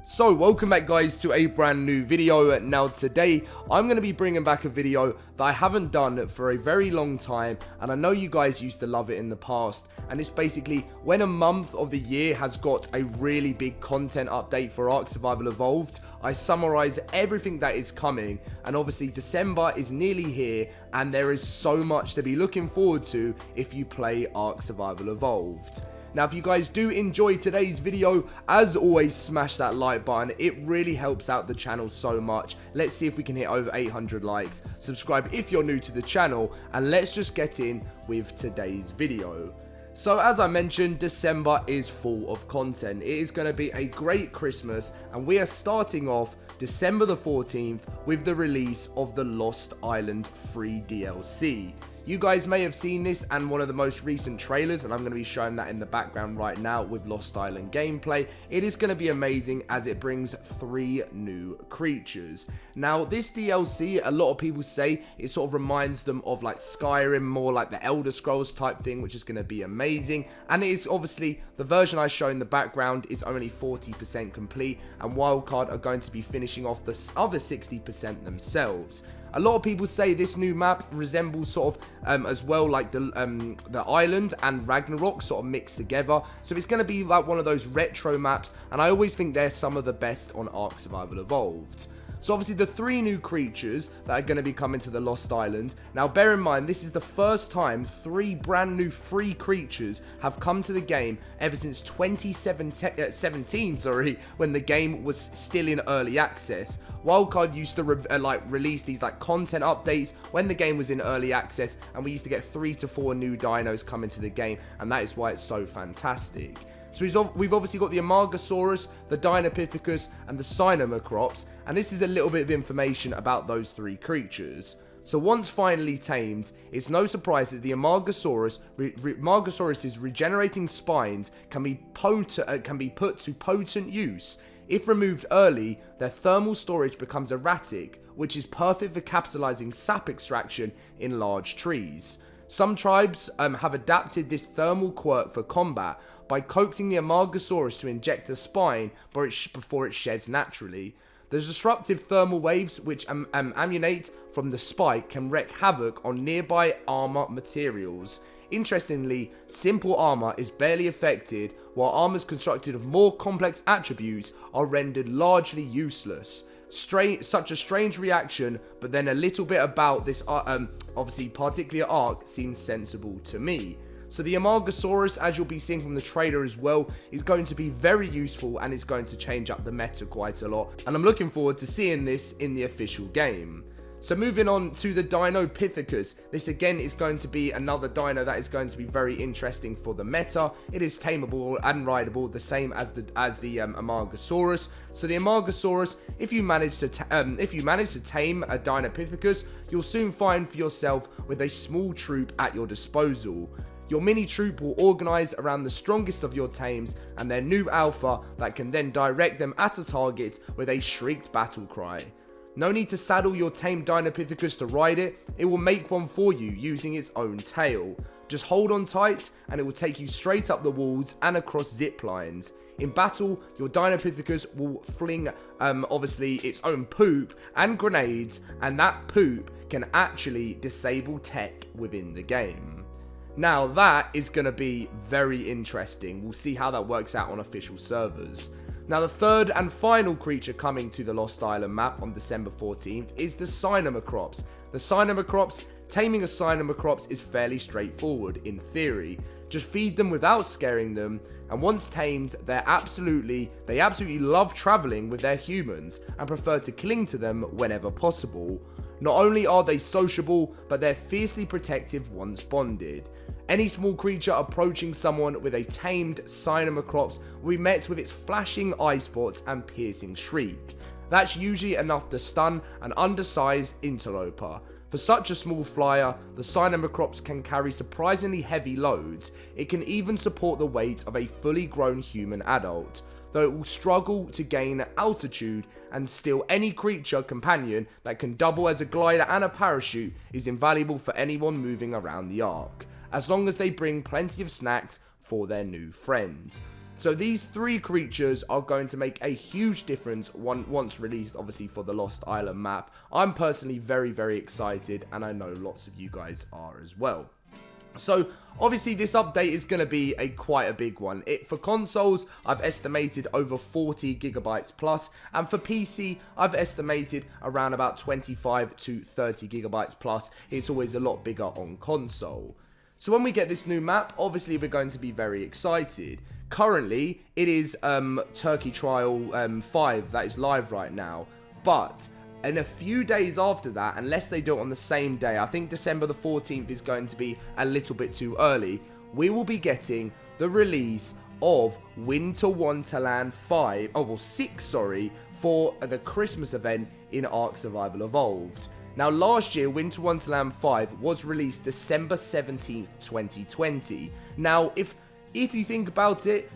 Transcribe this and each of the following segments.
So welcome back guys to a brand new video. Now today I'm going to be bringing back a video that I haven't done for a very long time, and I know you guys used to love it in the past, and it's basically when a month of the year has got a really big content update for ARK Survival Evolved. I summarize everything that is coming, and obviously December is nearly here and there is so much to be looking forward to if you play ARK Survival Evolved. Now, if you guys do enjoy today's video, as always, smash that like button. It really helps out the channel so much. Let's see if we can hit over 800 likes. Subscribe if you're new to the channel, and let's just get in with today's video. So as I mentioned, December is full of content. It is going to be a great Christmas, and we are starting off December the 14th with the release of the Lost Island free DLC. You guys may have seen this and one of the most recent trailers, and I'm going to be showing that in the background right now with Lost Island gameplay. It is going to be amazing as it brings 3 new creatures. Now, this DLC, a lot of people say it sort of reminds them of like Skyrim, more like the Elder Scrolls type thing, which is going to be amazing. And it is obviously, the version I show in the background is only 40% complete, and Wildcard are going to be finishing off the other 60% themselves. A lot of people say this new map resembles sort of as well like the island and Ragnarok sort of mixed together. So it's going to be like one of those retro maps, and I always think they're some of the best on ARK Survival Evolved. So obviously the 3 new creatures that are going to be coming to the Lost Island. Now bear in mind, this is the first time 3 brand new free creatures have come to the game ever since 2017, when the game was still in early access. Wildcard used to release these like content updates when the game was in early access, and we used to get 3 to 4 new dinos coming to the game, and that is why it's so fantastic. So we've obviously got the Amargasaurus, the Dinopithecus, and the Sinomacrops, and this is a little bit of information about those 3 creatures. So once finally tamed, it's no surprise that the Amargasaurus's regenerating spines can be put to potent use. If removed early, their thermal storage becomes erratic, which is perfect for capitalizing sap extraction in large trees. Some tribes have adapted this thermal quirk for combat by coaxing the Amargasaurus to inject the spine before it sheds naturally. The disruptive thermal waves which emanate from the spike can wreak havoc on nearby armor materials. Interestingly, simple armor is barely affected, while armors constructed of more complex attributes are rendered largely useless. Such a strange reaction, but then a little bit about this obviously particular arc seems sensible to me. So the Amargasaurus, as you'll be seeing from the trailer as well, is going to be very useful and is going to change up the meta quite a lot, and I'm looking forward to seeing this in the official game. So moving on to the Dinopithecus, this again is going to be another dino that is going to be very interesting for the meta. It is tameable and rideable, the same as the Amargasaurus. So the Amargasaurus, if you manage to tame a Dinopithecus, you'll soon find for yourself with a small troop at your disposal. Your mini troop will organize around the strongest of your tames and their new alpha that can then direct them at a target with a shrieked battle cry. No need to saddle your tamed Dinopithecus to ride it, it will make one for you using its own tail. Just hold on tight and it will take you straight up the walls and across zip lines. In battle, your Dinopithecus will fling obviously its own poop and grenades, and that poop can actually disable tech within the game. Now that is going to be very interesting. We'll see how that works out on official servers. Now the 3rd and final creature coming to the Lost Island map on December 14th is the Sinomacrops. The Sinomacrops, taming a Sinomacrops is fairly straightforward in theory. Just feed them without scaring them, and once tamed, they absolutely love traveling with their humans and prefer to cling to them whenever possible. Not only are they sociable, but they're fiercely protective once bonded. Any small creature approaching someone with a tamed Sinomacrops will be met with its flashing eye spots and piercing shriek. That's usually enough to stun an undersized interloper. For such a small flyer, the Sinomacrops can carry surprisingly heavy loads. It can even support the weight of a fully grown human adult, though it will struggle to gain altitude, and still any creature companion that can double as a glider and a parachute is invaluable for anyone moving around the Ark, as long as they bring plenty of snacks for their new friend. So these 3 creatures are going to make a huge difference once released, obviously, for the Lost Island map. I'm personally very, very excited, and I know lots of you guys are as well. So, obviously, this update is going to be quite a big one. For consoles, I've estimated over 40 gigabytes plus, and for PC, I've estimated around about 25 to 30 gigabytes plus. It's always a lot bigger on console. So when we get this new map, obviously, we're going to be very excited. Currently, it is Turkey Trial 5 that is live right now, but in a few days after that, unless they do it on the same day, I think December the 14th is going to be a little bit too early, we will be getting the release of Winter Wonderland 6, for the Christmas event in ARK Survival Evolved. Now, last year, Winter Wonderland 5 was released December 17th, 2020. Now, if you think about it,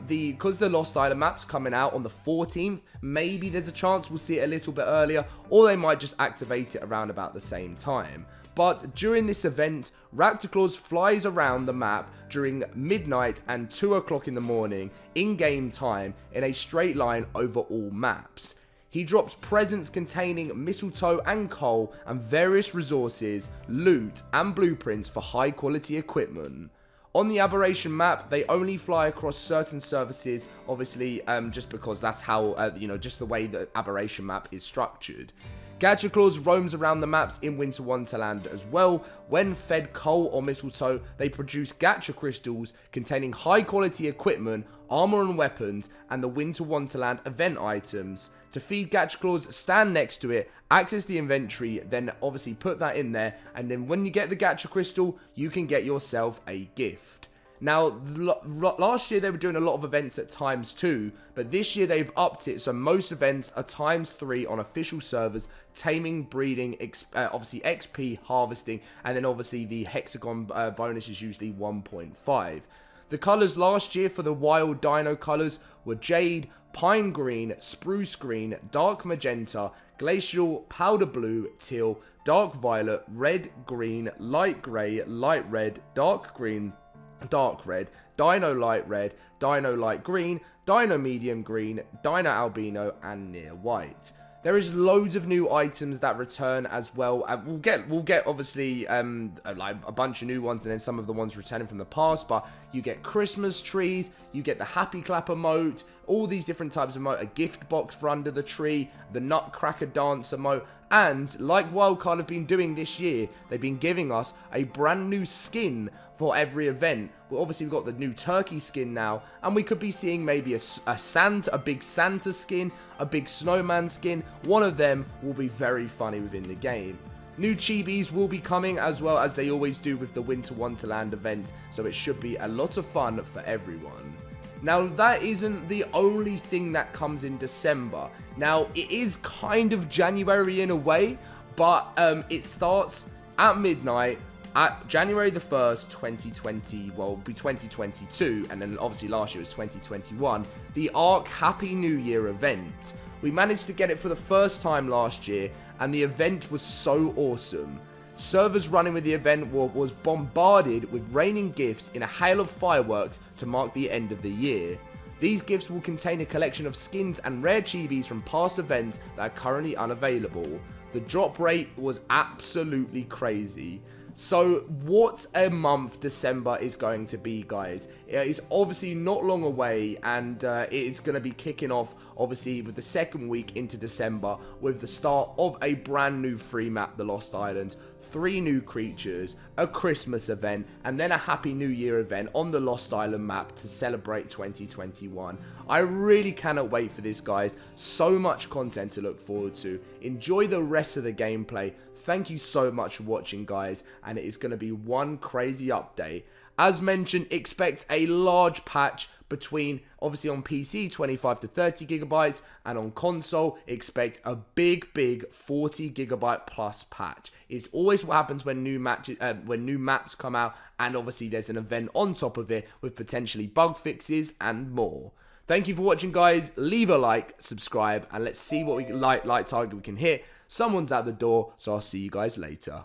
because the Lost Island map's coming out on the 14th, maybe there's a chance we'll see it a little bit earlier, or they might just activate it around about the same time. But during this event, Raptor Claus flies around the map during midnight and 2 o'clock in the morning, in-game time, in a straight line over all maps. He drops presents containing mistletoe and coal and various resources, loot, and blueprints for high-quality equipment. On the Aberration map, they only fly across certain surfaces, obviously, just because that's how, just the way the Aberration map is structured. Gadget Claus roams around the maps in Winter Wonderland as well. When fed coal or mistletoe, they produce gacha crystals containing high quality equipment, armor and weapons, and the Winter Wonderland event items. To feed Gadget Claus, stand next to it, access the inventory, then obviously put that in there, and then when you get the gacha crystal, you can get yourself a gift. Now, last year they were doing a lot of events at ×2, but this year they've upped it, so most events are ×3 on official servers, taming, breeding, obviously XP, harvesting, and then obviously the hexagon bonus is usually 1.5. The colours last year for the wild dino colours were jade, pine green, spruce green, dark magenta, glacial, powder blue, teal, dark violet, red, green, light grey, light red, dark green, dark red, dino light red, dino light green, dino medium green, dino albino, and near white. There is loads of new items that return as well. We'll get obviously like a bunch of new ones, and then some of the ones returning from the past. But you get Christmas trees, you get the Happy Clap emote, all these different types of emote, a gift box for under the tree, the Nutcracker dance emote, and like Wildcard have been doing this year, they've been giving us a brand new skin for every event. Well, obviously we've got the new turkey skin now, and we could be seeing maybe a big Santa skin, a big snowman skin. One of them will be very funny within the game. New chibis will be coming as well, as they always do with the Winter Wonderland event, so it should be a lot of fun for everyone. Now, that isn't the only thing that comes in December. Now, it is kind of January in a way, but it starts at midnight at January the 1st, 2020, well, it'll be 2022, and then obviously last year was 2021, the ARK Happy New Year event. We managed to get it for the first time last year, and the event was so awesome. Servers running with the event was bombarded with raining gifts in a hail of fireworks to mark the end of the year. These gifts will contain a collection of skins and rare chibis from past events that are currently unavailable. The drop rate was absolutely crazy. So what a month December is going to be, guys. It is obviously not long away, and it is going to be kicking off obviously with the second week into December with the start of a brand new free map, The Lost Island, 3 new creatures, a Christmas event, and then a Happy New Year event on the Lost Island map to celebrate 2021. I really cannot wait for this, guys. So much content to look forward to. Enjoy the rest of the gameplay. Thank you so much for watching, guys, and it is going to be one crazy update. As mentioned, expect a large patch between, obviously on PC, 25 to 30 gigabytes, and on console, expect a big 40 gigabyte plus patch. It's always what happens when new maps come out, and obviously there's an event on top of it with potentially bug fixes and more. Thank you for watching, guys. Leave a like, subscribe, and let's see what light target we can hit. Someone's at the door, so I'll see you guys later.